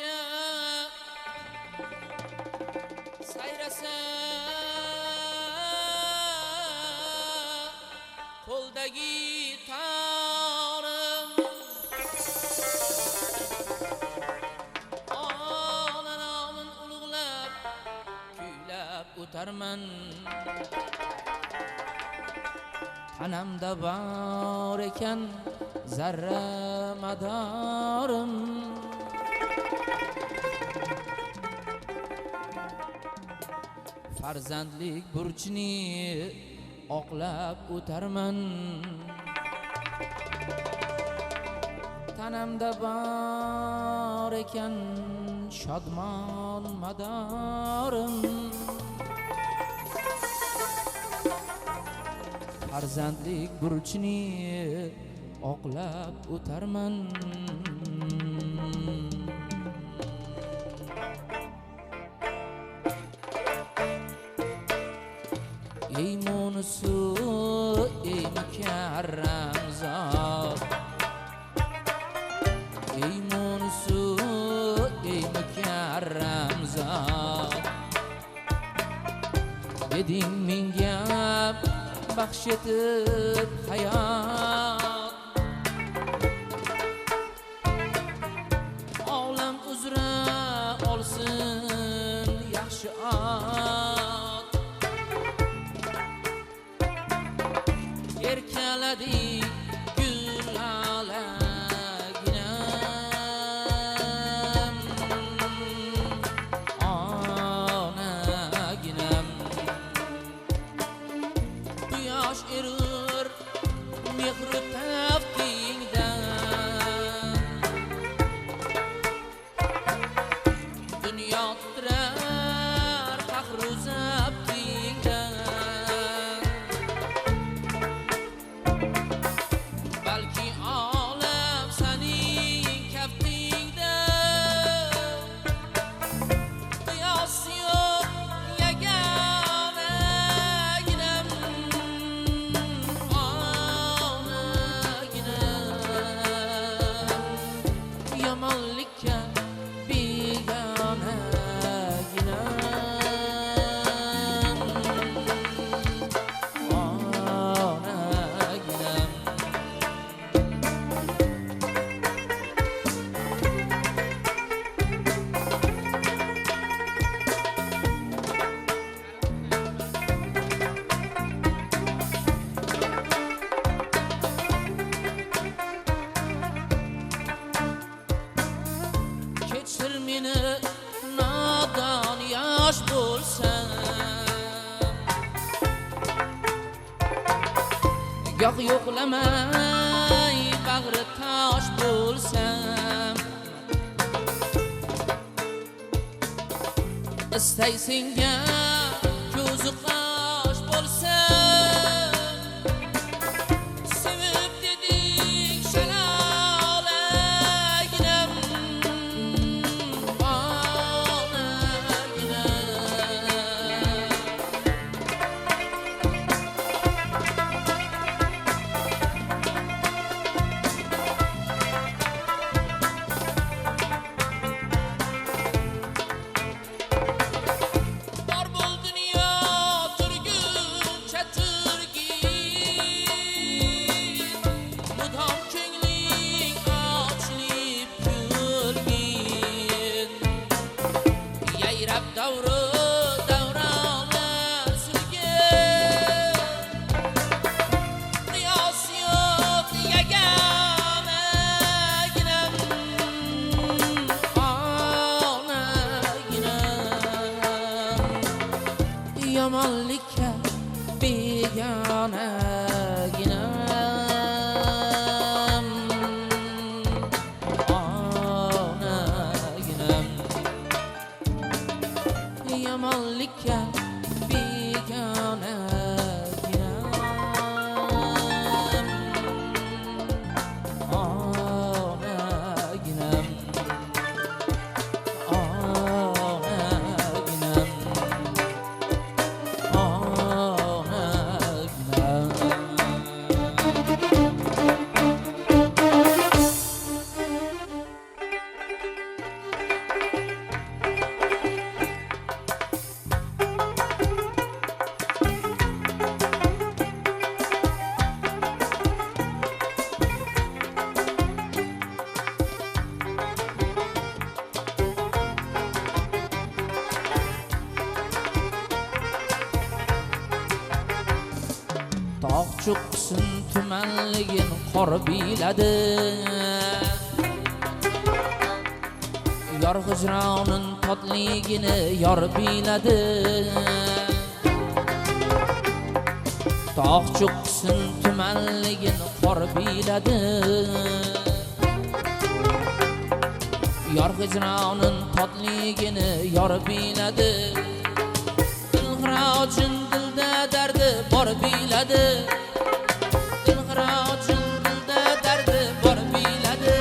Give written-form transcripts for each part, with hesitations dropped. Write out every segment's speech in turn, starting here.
birga sayrasa qo'ldagi torim ona nomin ulug'lab kuylab o'tarman. Tanamda bor ekan zarra madorim, farzandlik burchini oqlab o'tarman. Tanamda bor ekan shodmon madorim, farzandlik burchini oqlab o'tarman. Ey mo'nisu ey mukarram zot, ey mo'nisu ey mukarram zot, deding menga baxsh etib hayot. Olam uzra olsin yaxshi ot, erkaladi gul alaginam, onaginam. Quyosh erir mehri taftingdan, dunyo titrar qahru zabtingdan. Balki olam sening kaftingda, qiyos yo'q yagonaginam, onaginam. Yomonlikka begonaginam, onaginam. Kechir meni nodon yosh bo'lsam, goh yo'qlamay bag'ri tosh bo'lsam. Istay senga ko'zi qosh bo'lsam, sevib dedik shalolaginam, onaginam. Bor bo'l dunyo turguncha turgin, mudom ko'ngling ochilib kulgin. Yayrab davru davronlar surgin, qiyos yo'q yagonaginam, onaginam. Yomonlikka begonaginam, onaginam. Yomonlikka begonaginam, onaginam, onaginam, onaginam. cho'qqsin tumanligin qor biladi. Yor hijronin totligini yor biladi. Tog' cho'qqsin tumanligin qor biladi. Yor hijronin totligini yor biladi. Dilxirochin dilda dardi bor biladi. Dilxirochin dilda dardi bor biladi.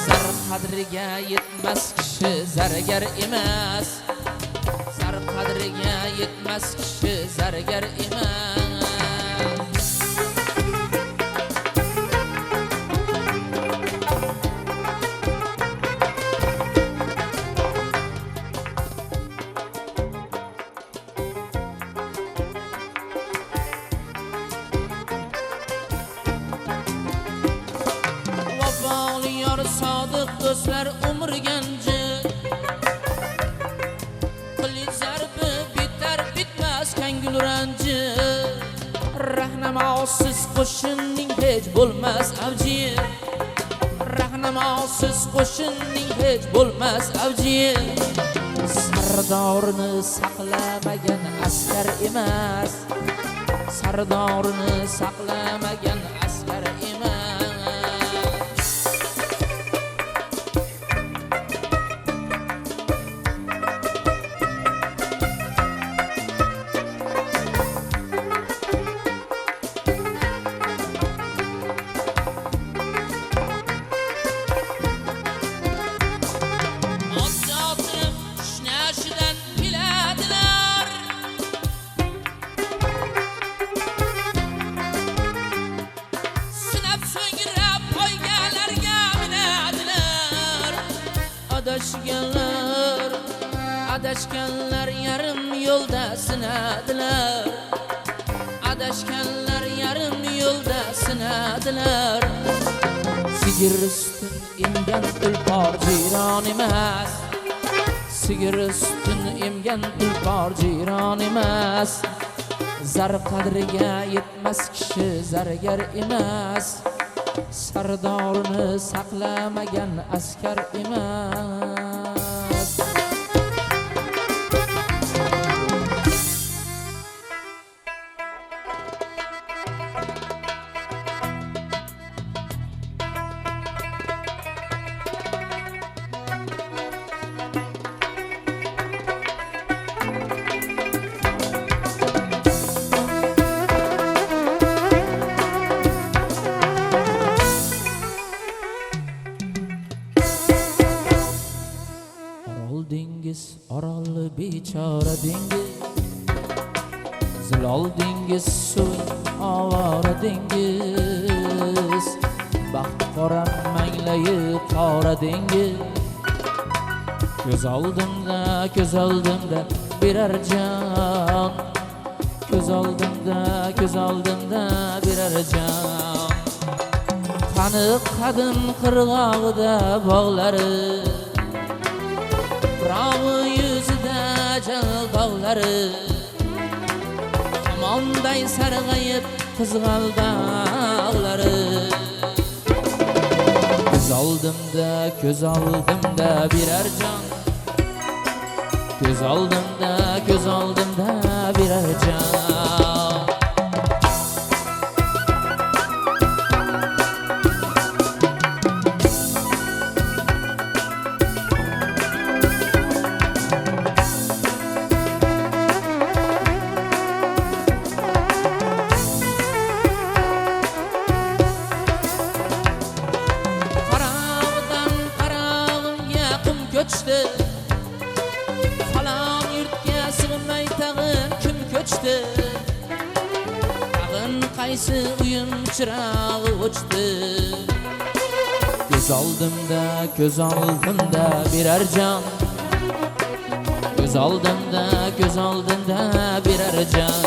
Zar qadriga yetmas kishi zargar emas. Zar qadriga yetmas kishi zargar emas. Sodiq do'stlar umr ganji qilich zarbi bitar bitmas kangul ranji. Rahnamosiz qo'shinning hech bo'lmas avji. Rahnamosiz qo'shinning hech bo'lmas avji. Sardorini saqlamagan askar emas. Sardorini saqlamagan askar emas. Adashganlar yarim yo'lda sinadilar. Adashganlar yarim yo'lda sinadilar. Sigir ustin emgan tulpor jiron emas. Sigir ustin emgan tulpor jiron emas. Zar qadriga yetmas kishi zargar emas. Sardorini saqlamagan askar emas. Dengiz orol bechora dengiz. Zilol dengiz suv ovora dengiz. Baxt qora manglayi qora dengiz. Ko'z oldimda birar jon. Ko'z oldimda birar jon. Qani qadim qirg'og'ida bog'lari. Bravo yüzüde jaldoqlari. Hamonday sarg'ayib qizg'aldaqlari. Ko'z oldimda birar jon. Ko'z oldimda birar jon. Falon yurtga sig'may tag'in kim ko'chdi? Tag'in qaysi uyim chirog'i o'chdi? Ko'z oldimda birar jon. Ko'z oldimda birar jon.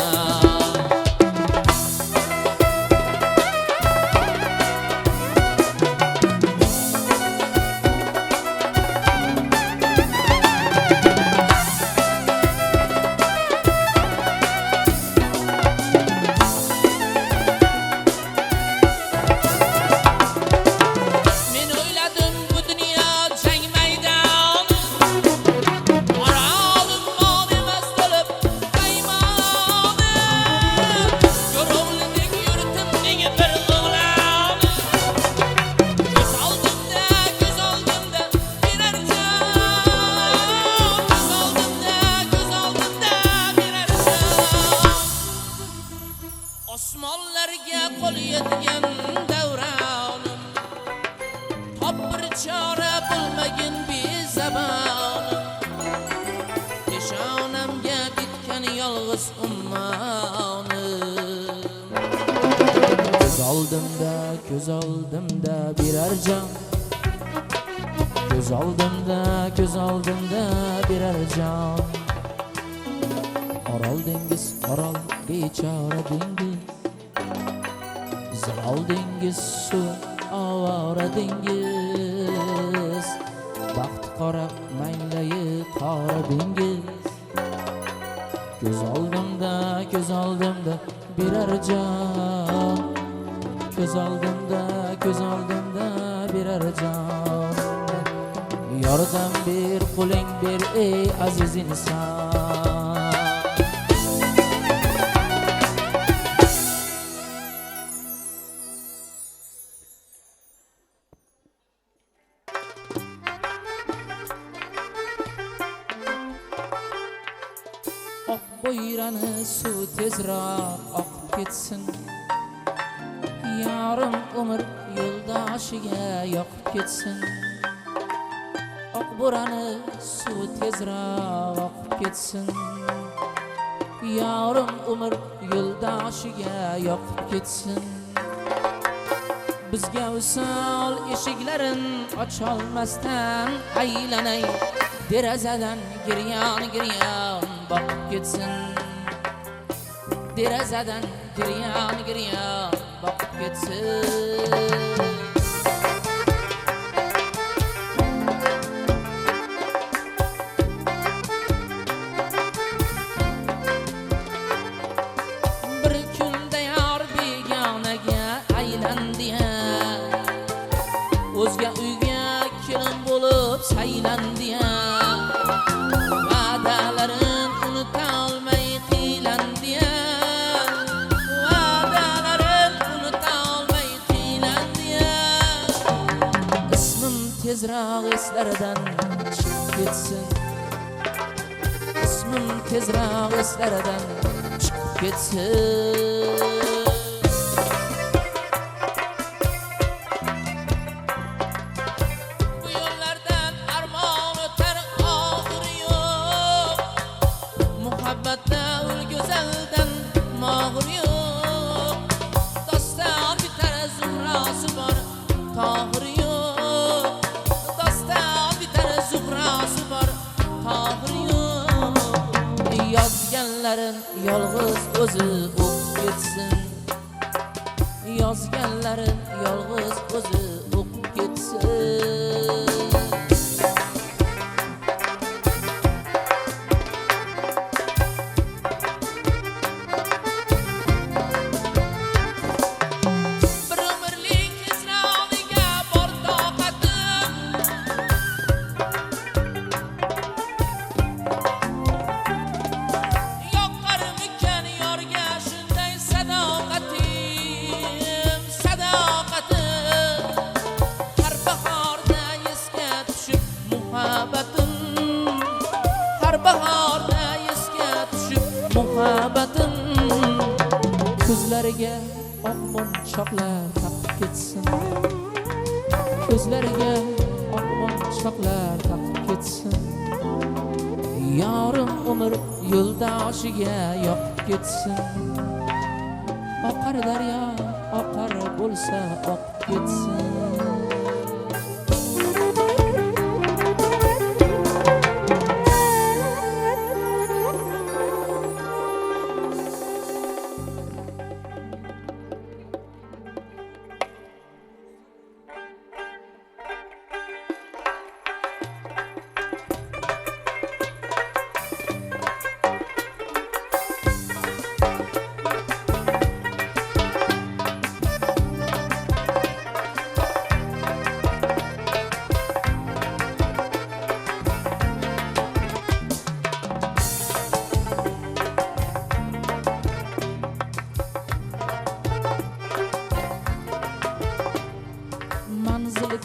ko'z oldimda birer can. Göz oldimda birer can. Oral dengiz, oral bechora dengiz. Zilol dengiz, su avora dengiz. Baxt qora manglayi qora dengiz. Göz oldimda birer can. Göz oldimda birer can. Yordam bir, qo'ling ber ey aziz inson. Oq bo'yrani suv tezroq oqib ketsin. Yarim umr yo'ldoshiga yoqib ketsin. Oq bo'rani suv tezroq oqib ketsin. Yarim umr yo'ldoshiga yoqib ketsin. Bizga usol eshiklarin ocholmasdan aylanay. Derazadan giryon boqib ketsin. Derazadan giryon boqib ketsin. Bir kunda yor begonaga aylandi. O'zga uyga kelin bo'lib saylandi. Va'dalarin unuta olmay qiylandi. Va'dalarin unuta olmay qiylandi. Ismim tezroq eslaridan chiqib ketsin. Ismim tezroq eslaridan chiqib ketsin. Muhabbatda ul go'zaldan mag'rur yo'q. Doston bitar zuhrosi bor, tohir yo'q. Doston bitar zuhrosi bor, tohir yo'q. Yozganlarin yolg'iz o'zi o'qib ketsin. Yozganlarin yolg'iz o'zi o'qib ketsin. Bahorda esga tushib muhabbatim. Ko'zlariga oq monchoqlar taqib ketsin. Ko'zlariga oq monchoqlar taqib ketsin. Yarim umr yo'ldoshiga yoqib ketsin. Oqar daryo oqar bo'lsa oqib ketsin.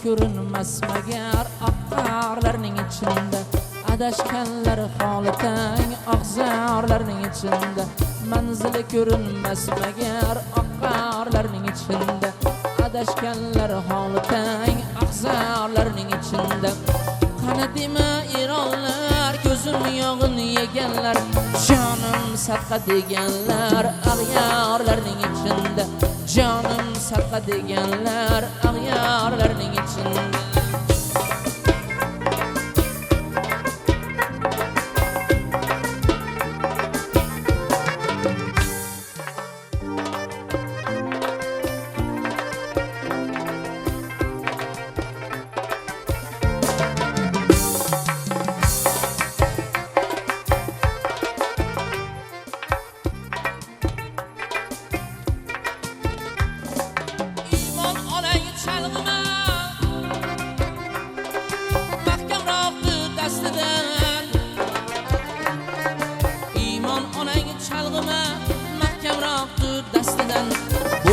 Ko'rinmas magar oqqarlarning ichida. Adashganlar holatang oqzorlarning ichida. Manzili ko'rinmas magar oqqarlarning ichida. Adashganlar holatang oqzorlarning ichida. Qani dema eronlar ko'zim ko'zim yog'ini yeganlar, jonim sadqa deganlar, ag'yorlarning ichida, jonim sadqa deganlar, ag'yorlarning ichida.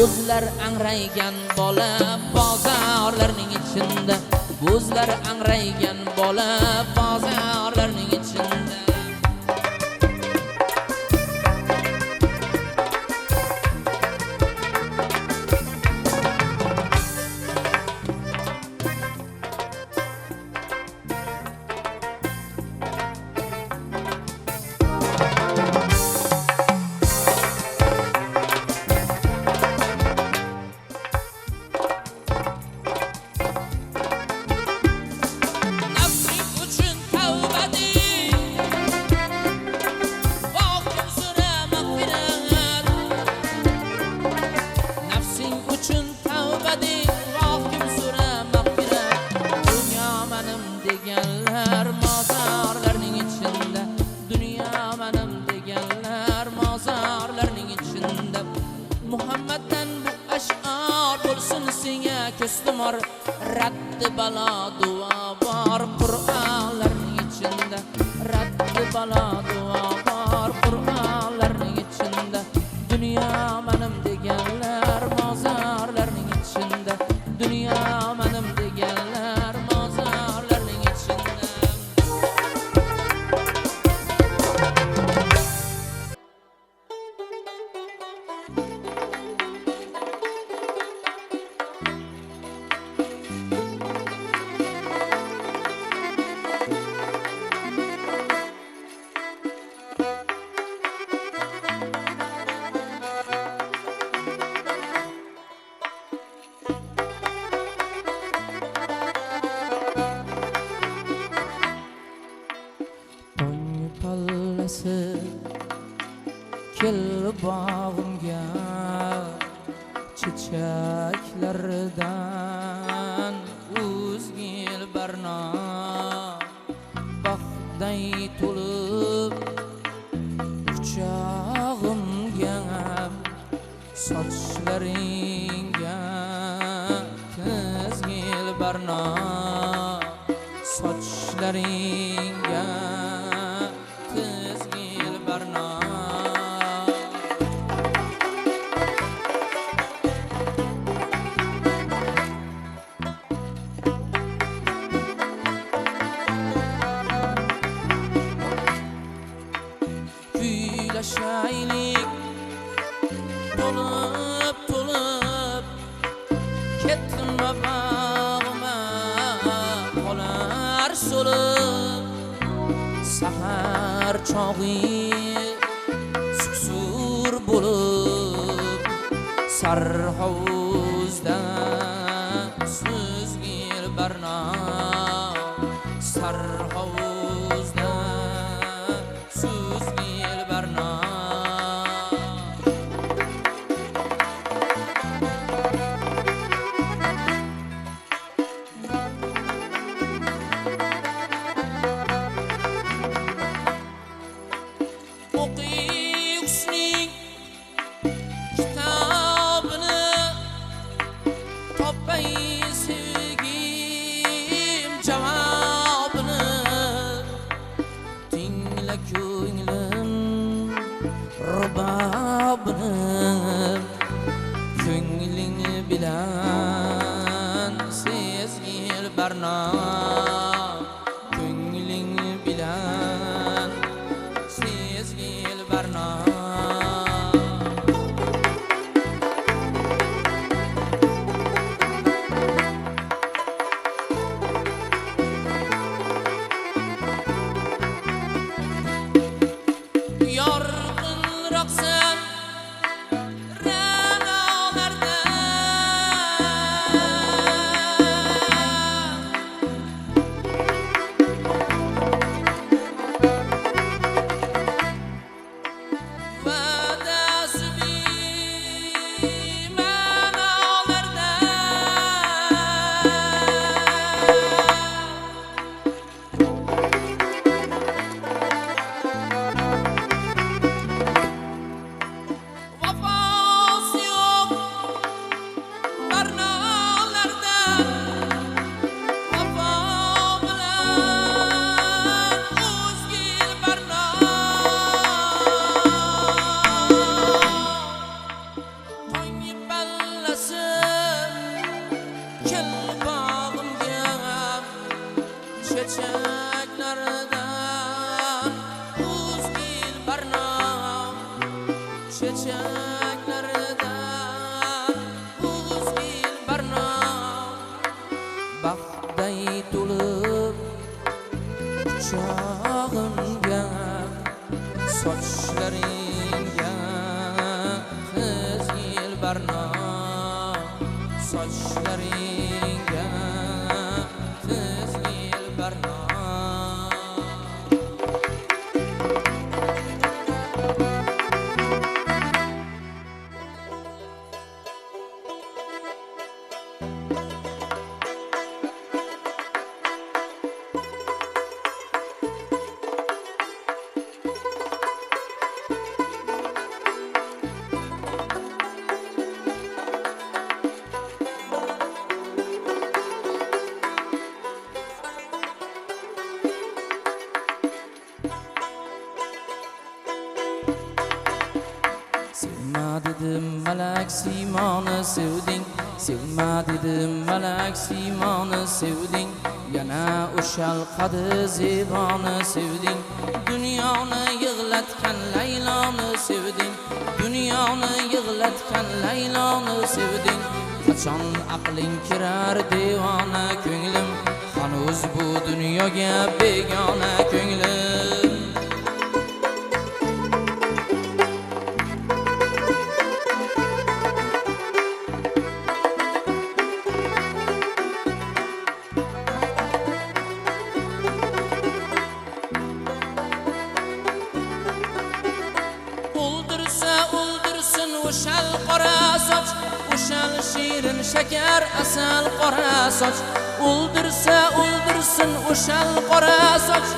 Bo'zlar angraygan bola bozorlarning ichida, bo'zlar angraygan bola bozorlarning ichida. Kestimor raddi balo duo bor Qur'onlarning ichida, raddi balo duo bor Qur'onlarning ichida. Dunyo menim deganlar mozorlarning ichida, dunyo menim deganlar mozorlarning ichida. Kel bağımga çiçeklerden uzgil barna Bakday tulup kucağımga saçlaringa tizgil barna saçlaringa tizgil barna Şaylik tolup tolup kettim bağıma qolar solup sahar çog'i susur bulup sarhovuzda suzgil barna sarhovuzda suzgil barna O'qiyusning kitobini topay sevgim javobini çiçeklerden uzgil barnam, çiçeklerden uzgil barnam, baxtday to'lib quchog'imga, sochlaringga qizil barnam, sochlaringga qizil barnam. Sevma dedim malak simoni sevding, sevma dedim malak simoni sevding, yana o'shal qadi zeboni sevding, dunyoni yig'latgan Layloni sevding, dunyoni yig'latgan Layloni sevding. Qachon aqling kirar devona ko'nglim, hanuz bu dunyoga begona ko'nglim. O'ldirsin o'shal qora soch, o'shal shirin shakar asal qora soch. O'ldirsin o'shal qora soch,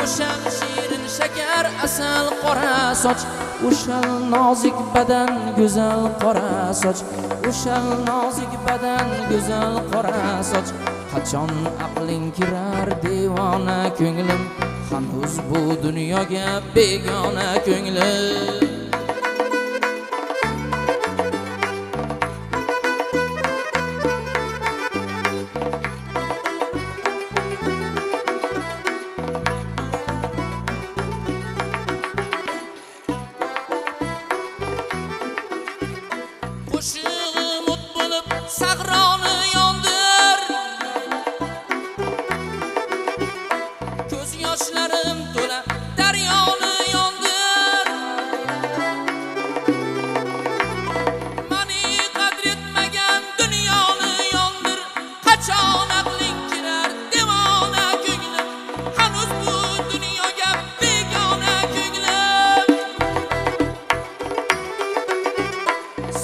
o'shal shirin shakar asal qora soch. O'shal nozik badan go'zal qora soch, o'shal nozik badan go'zal qora soch. Qachon aqling kirar devona ko'nglim, hanuz bu dunyoga begona ko'nglim. Qo'shig'im o't bo'lib sahroni yondir, ko'z yoshlarim to'la daryoni yondir. Mani qadr etmagan dunyoni yondir. Qachon aqling kirar devona ko'nglim, hanuz bu dunyoga begona ko'nglim.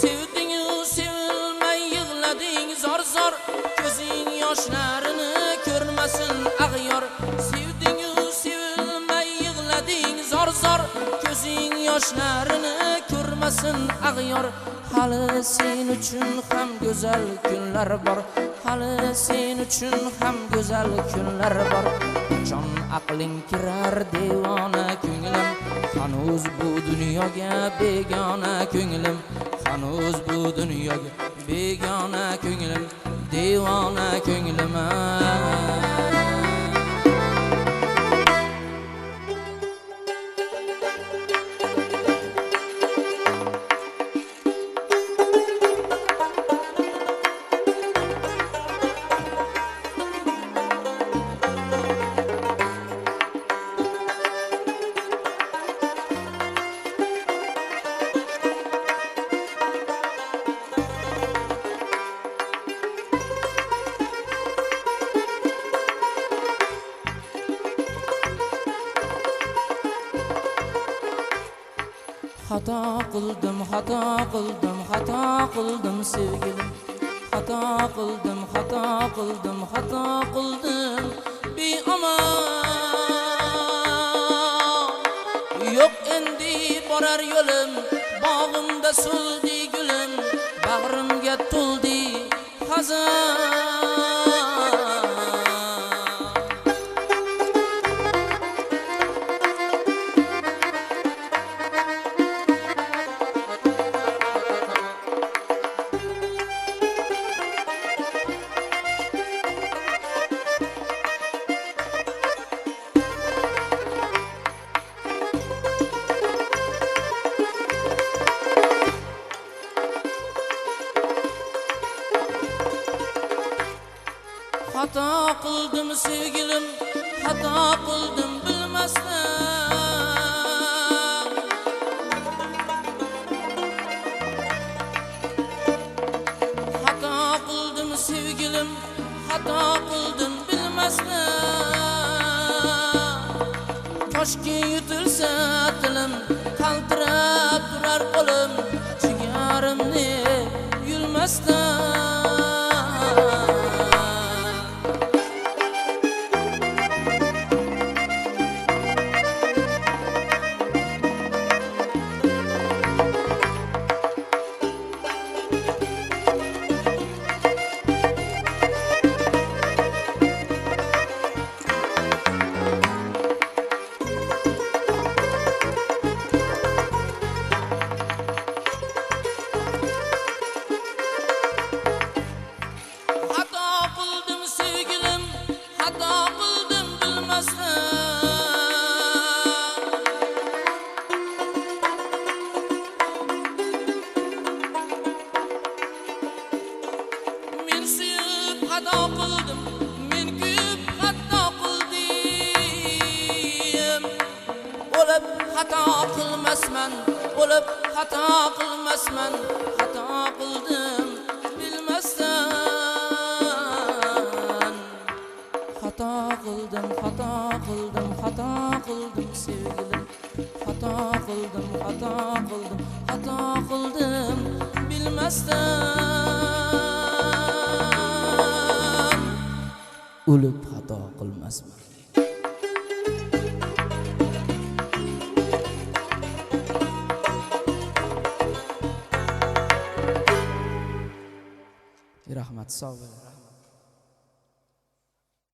Sevding sevilmay yig'lading zor zor, ko'zing yoshlarini ko'rmasin ag'yor. Sevding sevilmay yig'lading zor zor, ko'zing yoshlarini ko'rmasin ag'yor. Hali sen uchun ham go'zal kunlar bor, hali sen uchun ham go'zal kunlar bor. Qachon aqling kirar devona ko'nglim, hanuz bu dunyoga begona ko'nglim, hanuz bu dunyoga begona ko'nglim, devona ko'nglim. Xato qildim, xato qildim, xato qildim sevgilim. Xato qildim, xato qildim, xato qildim beomon. Yo'q endi borar yo'lim, bog'imda so'ldi gulim, bag'rimga to'ldi xazon. Koshki yutilsa tilim, qaltirab turar qo'lim, jigarimni yulmasdan. Xato qilmasman, o'lib xato qilmasman, xato qildim bilmasdan. Xato qildim sevgilim, xato qildim bilmasdan. O'lib xato qilmasman. Rahmat, sog' bo'ling.